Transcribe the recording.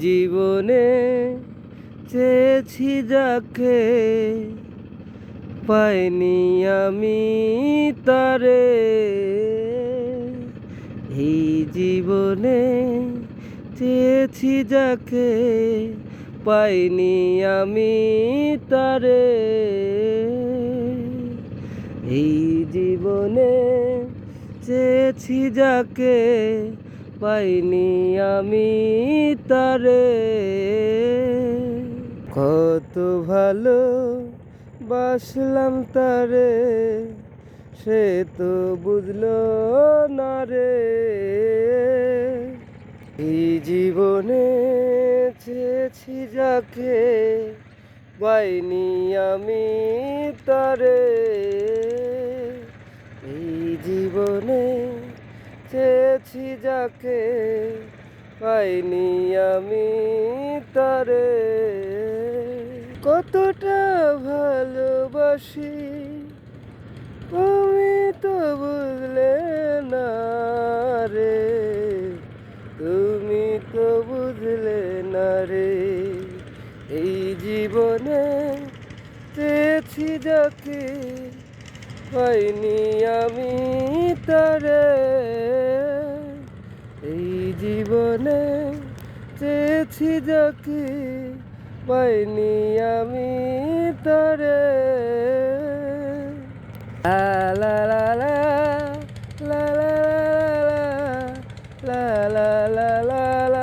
জীবনে চেয়েছি যাকে পাইনি আমি তারে। এই জীবনে চেয়েছি যাকে পাইনি আমি তারে। এই জীবনে চেয়েছি যাকে পাইনি আমি তারে। কত ভালো বাসলাম তারে, সে তো বুঝলো না রে। এই জীবনে চেয়েছি যাকে পাইনি আমি তারে। এই জীবনে চেয়েছি যাকে পাইনি আমি তারে। কতটা ভালোবাসি তুমি তো বুঝলে না রে, তুমি তো বুঝলে না রে। এই জীবনে চেয়েছি যাকে পাইনি আমি তারে। এই জীবনে চেয়েছি যাকে পাইনি আমি তারে। লা লা লা লা লা লা লা লা লা লা লা লা।